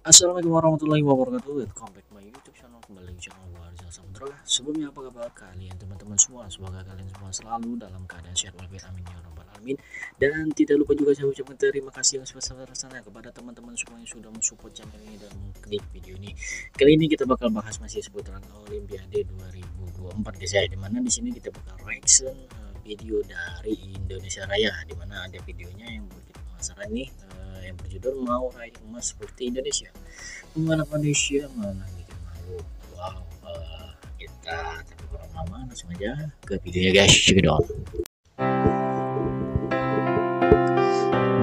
Assalamualaikum warahmatullahi wabarakatuh. Welcome back my YouTube channel, kembali ke channel gua Rizal Samudra. Sebelumnya apa kabar kalian teman-teman semua? Semoga kalian semua selalu dalam keadaan sehat walafiat, amin ya rabbal alamin. Dan tidak lupa juga saya ucapkan terima kasih yang sebesar-besarnya kepada teman-teman semua yang sudah mensupport channel ini dan mengklik video ini. Kali ini kita bakal bahas masih seputaran Olimpiade 2024 guys ya, dimana di sini kita bakal reaction video dari Indonesia Raya, dimana ada videonya yang begitu penasaran nih, yang berjudul mau raih emas seperti Indonesia, mana Indonesia mana bikin malu. Wow, kita tanpa kurang lama langsung aja ke videonya guys, check it out.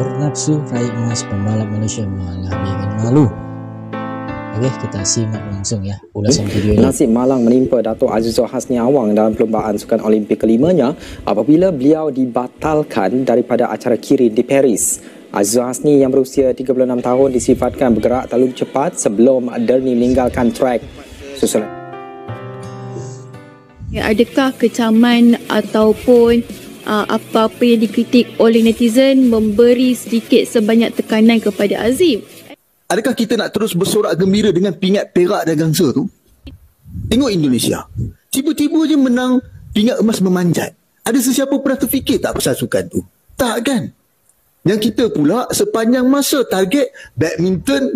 Bernafsu raih emas, pembalap Malaysia malah bikin malu. Oke, kita simak langsung ya ulasan videonya. Nasib malang menimpa Dato' Azizul Hasni Awang dalam perlumbaan sukan Olimpik kelimanya apabila beliau dibatalkan daripada acara Kirin di Paris. Azizul Hasni yang berusia 36 tahun disifatkan bergerak terlalu cepat sebelum Derni meninggalkan trek. Susulan. Adakah kecaman ataupun apa-apa yang dikritik oleh netizen memberi sedikit sebanyak tekanan kepada Azim? Adakah kita nak terus bersorak gembira dengan pingat perak dan gangsa tu? Tengok Indonesia. Tiba-tiba je menang pingat emas memanjat. Ada sesiapa pernah terfikir tak pasal sukan tu? Tak kan? Yang kita pula sepanjang masa target badminton.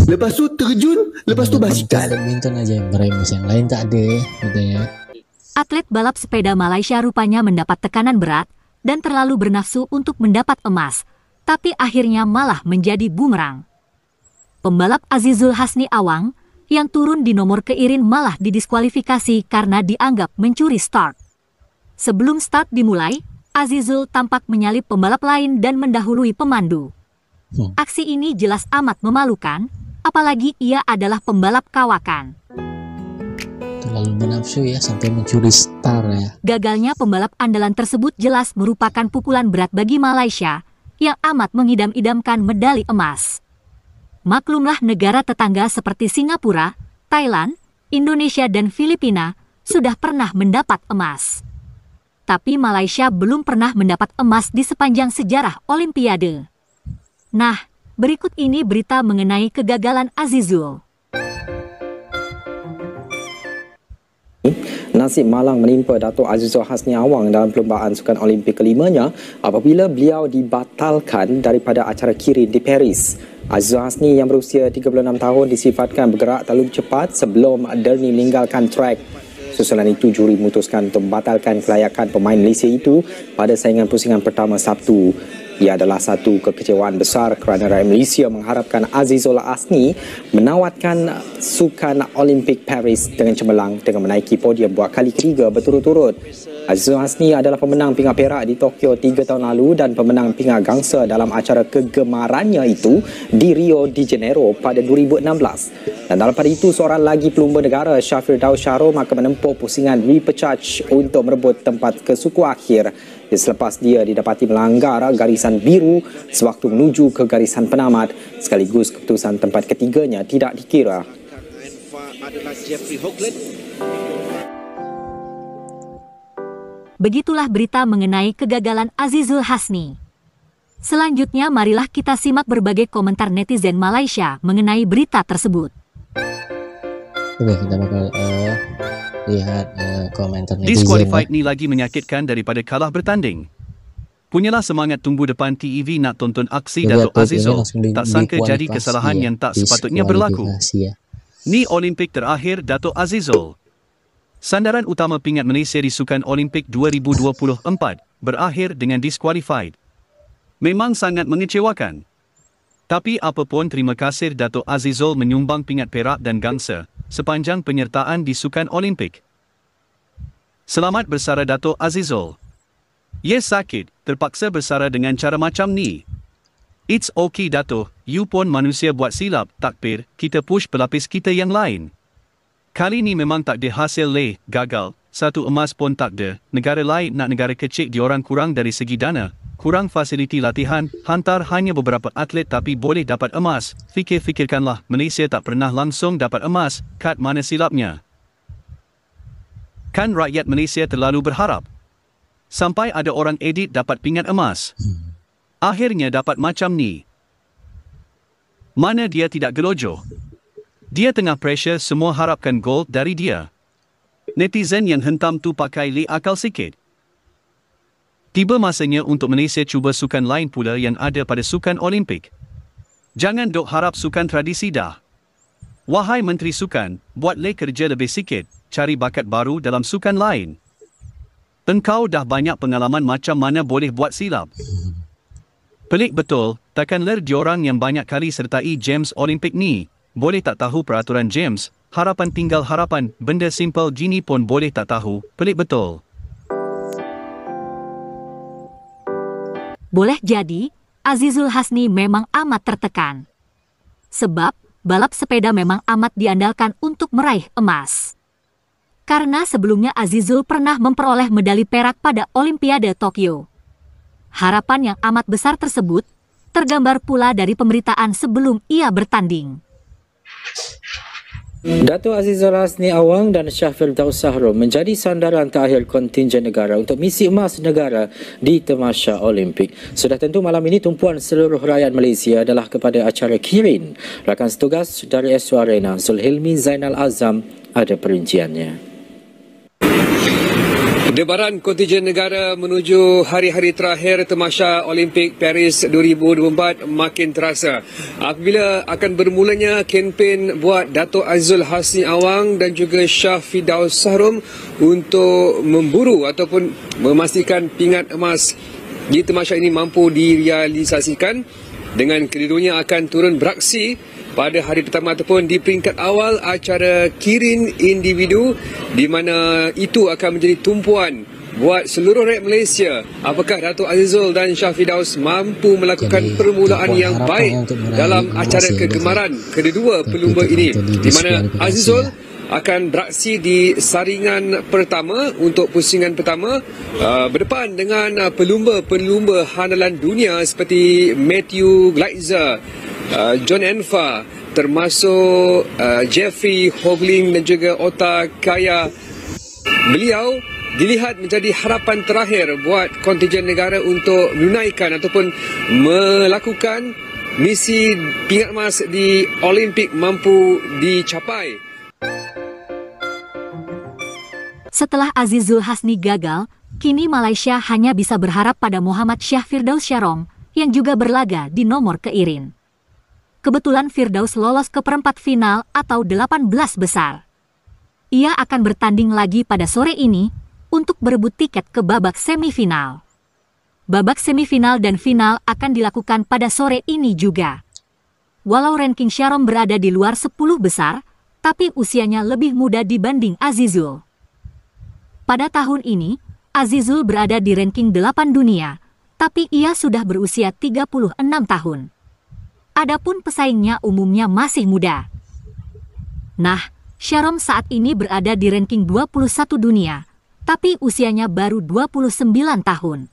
Lepas tu terjun, lepas tu basikal. Badminton aja yang meraih emas, yang lain tak ada ya, katanya. Atlet balap sepeda Malaysia rupanya mendapat tekanan berat dan terlalu bernafsu untuk mendapat emas, tapi akhirnya malah menjadi bumerang. Pembalap Azizul Hasni Awang yang turun di nomor keirin malah didiskualifikasi karena dianggap mencuri start. Sebelum start dimulai, Azizul tampak menyalip pembalap lain dan mendahului pemandu. Aksi ini jelas amat memalukan, apalagi ia adalah pembalap kawakan. Terlalu bernafsu ya sampai mencuri start ya. Gagalnya pembalap andalan tersebut jelas merupakan pukulan berat bagi Malaysia yang amat mengidam-idamkan medali emas. Maklumlah negara tetangga seperti Singapura, Thailand, Indonesia dan Filipina sudah pernah mendapat emas. Tapi Malaysia belum pernah mendapat emas di sepanjang sejarah Olimpiade. Nah, berikut ini berita mengenai kegagalan Azizul. Nasib malang menimpa Dato' Azizul Hasni Awang dalam perlumbaan sukan Olimpik kelimanya apabila beliau dibatalkan daripada acara Kirin di Paris. Azizul Hasni yang berusia 36 tahun disifatkan bergerak terlalu cepat sebelum Derni meninggalkan trek. Susulan itu, juri memutuskan untuk membatalkan kelayakan pemain Malaysia itu pada saingan pusingan pertama Sabtu. Ia adalah satu kekecewaan besar kerana rakyat Malaysia mengharapkan Azizul Hasni menawatkan sukan Olimpik Paris dengan cemerlang dengan menaiki podium buat kali ketiga berturut-turut. Azizul Hasni adalah pemenang pingat perak di Tokyo 3 tahun lalu dan pemenang pingat gangsa dalam acara kegemarannya itu di Rio de Janeiro pada 2016. Dan dalam pada itu, seorang lagi pelumba negara, Shafir Daud Shahrom, akan menempuh pusingan repechage untuk merebut tempat ke suku akhir selepas dia didapati melanggar garisan biru sewaktu menuju ke garisan penamat, sekaligus keputusan tempat ketiganya tidak dikira. Begitulah berita mengenai kegagalan Azizul Hasni. Selanjutnya marilah kita simak berbagai komentar netizen Malaysia mengenai berita tersebut. Oke, kita bakal lihat komentar netizen. Disqualified ni lagi menyakitkan daripada kalah bertanding. Punyalah semangat tumbuh depan TV nak tonton aksi Dato' Azizul. Tak sangka jadi kesalahan yang tak sepatutnya berlaku. Ni Olimpik terakhir Dato' Azizul. Sandaran utama pingat Malaysia di Sukan Olimpik 2024 berakhir dengan disqualified. Memang sangat mengecewakan. Tapi apapun, terima kasih Dato' Azizul menyumbang pingat perak dan gangsa sepanjang penyertaan di Sukan Olimpik. Selamat bersara Dato' Azizul. Yes, sakit, terpaksa bersara dengan cara macam ni. It's okay Dato', you pun manusia buat silap, takbir, kita push pelapis kita yang lain. Kali ni memang tak ada hasil gagal, satu emas pun tak ada. Negara lain nak negara kecil diorang kurang dari segi dana, kurang fasiliti latihan, hantar hanya beberapa atlet tapi boleh dapat emas. Fikirkanlah, Malaysia tak pernah langsung dapat emas, kat mana silapnya? Kan rakyat Malaysia terlalu berharap. Sampai ada orang edit dapat pingat emas. Akhirnya dapat macam ni. Mana dia tidak gelojoh. Dia tengah pressure semua harapkan gol dari dia. Netizen yang hentam tu pakai akal sikit. Tiba masanya untuk Malaysia cuba sukan lain pula yang ada pada sukan Olimpik. Jangan dok harap sukan tradisi dah. Wahai Menteri Sukan, buatlah kerja lebih sikit, cari bakat baru dalam sukan lain. Engkau dah banyak pengalaman macam mana boleh buat silap. Pelik betul, takkanlah diorang yang banyak kali sertai Games Olimpik ni, boleh tak tahu peraturan Games, harapan tinggal harapan, benda simple gini pun boleh tak tahu, pelik betul. Boleh jadi, Azizul Hasni memang amat tertekan. Sebab, balap sepeda memang amat diandalkan untuk meraih emas. Karena sebelumnya Azizul pernah memperoleh medali perak pada Olimpiade Tokyo. Harapan yang amat besar tersebut tergambar pula dari pemberitaan sebelum ia bertanding. Dato' Azizul Hasni Awang dan Shah Firdaus Shahrom menjadi sandaran terakhir kontingen negara untuk misi emas negara di Tamasya Olimpik. Sudah tentu malam ini tumpuan seluruh rakyat Malaysia adalah kepada acara Kirin. Rakan setugas dari Astro Arena, Zulhilmi Zainal Azam, ada perinciannya. Debaran kontingen negara menuju hari-hari terakhir Tamasya Olimpik Paris 2024 makin terasa. Apabila akan bermulanya kempen buat Dato' Azizul Hasni Awang dan juga Shah Firdaus Shahrom untuk memburu ataupun memastikan pingat emas di Tamasya ini mampu direalisasikan, dengan kedua-duanya akan turun beraksi pada hari pertama ataupun di peringkat awal acara Kirin individu, di mana itu akan menjadi tumpuan buat seluruh rakyat Malaysia. Apakah Dato' Azizul dan Shah Firdaus mampu melakukan permulaan yang baik dalam acara kegemaran kedua pelumba ini, di mana Azizul akan beraksi di saringan pertama untuk pusingan pertama berdepan dengan pelumba-pelumba handalan dunia seperti Matthew Gleitzer, John Enfa, termasuk Jeffrey Hogling dan juga Ota Kaya. Beliau dilihat menjadi harapan terakhir buat kontingen negara untuk menunaikan ataupun melakukan misi pingat emas di Olimpik mampu dicapai. Setelah Azizul Hasni gagal, kini Malaysia hanya bisa berharap pada Muhammad Shah Firdaus Shahrom yang juga berlaga di nomor keirin. Kebetulan Firdaus lolos ke perempat final atau 18 besar. Ia akan bertanding lagi pada sore ini untuk berebut tiket ke babak semifinal. Babak semifinal dan final akan dilakukan pada sore ini juga. Walau ranking Shahrom berada di luar 10 besar, tapi usianya lebih muda dibanding Azizul. Pada tahun ini, Azizul berada di ranking 8 dunia, tapi ia sudah berusia 36 tahun. Adapun pesaingnya umumnya masih muda. Nah, Shahrom saat ini berada di ranking 21 dunia, tapi usianya baru 29 tahun.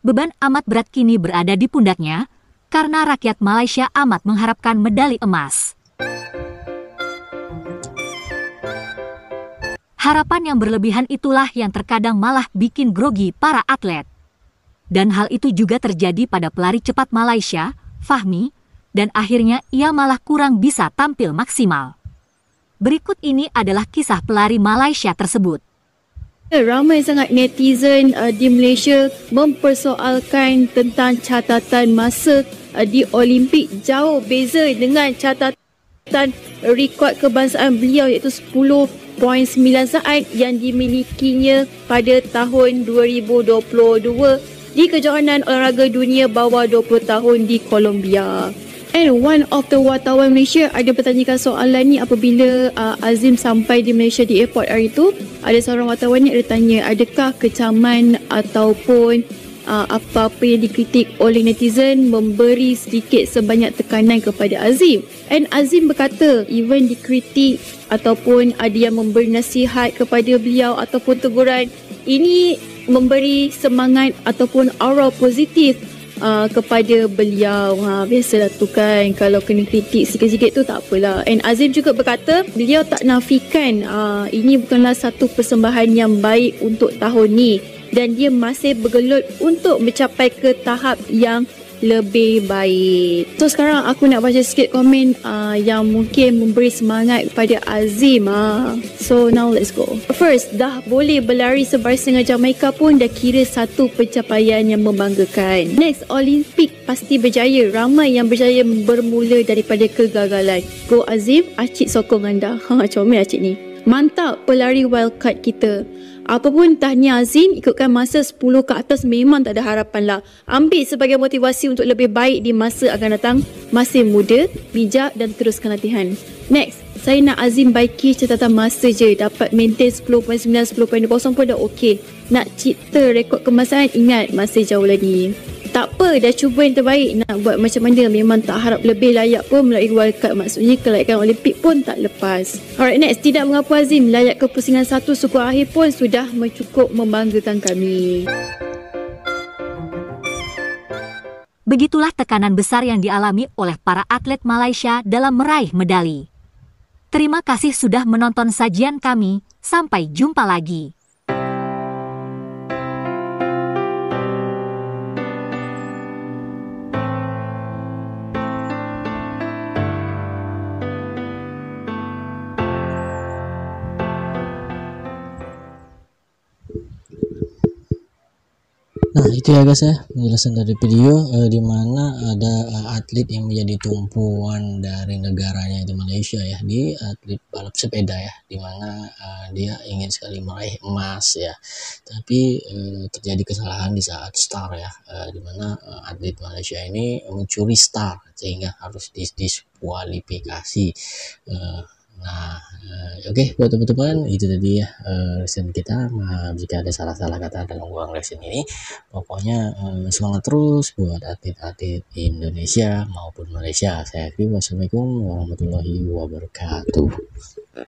Beban amat berat kini berada di pundaknya, karena rakyat Malaysia amat mengharapkan medali emas. Harapan yang berlebihan itulah yang terkadang malah bikin grogi para atlet. Dan hal itu juga terjadi pada pelari cepat Malaysia, Fahmi, dan akhirnya ia malah kurang bisa tampil maksimal. Berikut ini adalah kisah pelari Malaysia tersebut. Ramai sangat netizen di Malaysia mempersoalkan tentang catatan masa di Olimpik, jauh beza dengan catatan rekod kebangsaan beliau iaitu 10.9 saat yang dimilikinya pada tahun 2022 di kejohanan olahraga dunia bawah 20 tahun di Colombia. And one of the wartawan Malaysia ada bertanyakan soalan ni apabila Azim sampai di Malaysia di airport hari itu. Ada seorang wartawan ni ada tanya, adakah kecaman ataupun apa-apa yang dikritik oleh netizen memberi sedikit sebanyak tekanan kepada Azim. And Azim berkata, even dikritik ataupun ada yang memberi nasihat kepada beliau ataupun teguran, ini memberi semangat ataupun aura positif kepada beliau. Biasalah tu kan, kalau kena kritik sikit-sikit tu tak apalah. And Azim juga berkata, beliau tak nafikan ini bukanlah satu persembahan yang baik untuk tahun ni, dan dia masih bergelut untuk mencapai ke tahap yang lebih baik. So sekarang aku nak baca sikit komen yang mungkin memberi semangat kepada Azim. So now let's go. First, dah boleh berlari sebaris dengan Jamaica pun dah kira satu pencapaian yang membanggakan. Next, Olimpik pasti berjaya. Ramai yang berjaya bermula daripada kegagalan. Go Azim, Acik sokong anda. Comel Acik ni. Mantap pelari wildcard kita. Apa pun tahniah Azim, ikutkan masa 10 ke atas memang tak ada harapan lah. Ambil sebagai motivasi untuk lebih baik di masa akan datang. Masih muda, bijak dan teruskan latihan. Next, saya nak Azim baiki catatan masa je. Dapat maintain 10.9, 10.20 pun dah okey. Nak cipta rekod kemasan, ingat masih jauh lagi. Tak apa, dah cuba yang terbaik. Nak buat macam mana memang tak harap lebih layak pun melalui wildcard. Maksudnya kelayakan Olimpik pun tak lepas. Alright, next. Tidak mengapa Azim, layak ke pusingan 1 suku akhir pun sudah cukup membanggakan kami. Begitulah tekanan besar yang dialami oleh para atlet Malaysia dalam meraih medali. Terima kasih sudah menonton sajian kami. Sampai jumpa lagi. Nah itu ya guys ya, penjelasan dari video di mana ada atlet yang menjadi tumpuan dari negaranya di Malaysia ya, di atlet balap sepeda ya, di mana dia ingin sekali meraih emas ya, tapi terjadi kesalahan di saat start ya, di mana atlet Malaysia ini mencuri start sehingga harus diskualifikasi. Nah, oke buat teman-teman, itu tadi ya lesson kita. Jika ada salah-salah kata dalam uang lesson ini, pokoknya semangat terus buat atlet-atlet Indonesia maupun Malaysia. Saya akhiri, wassalamualaikum warahmatullahi wabarakatuh.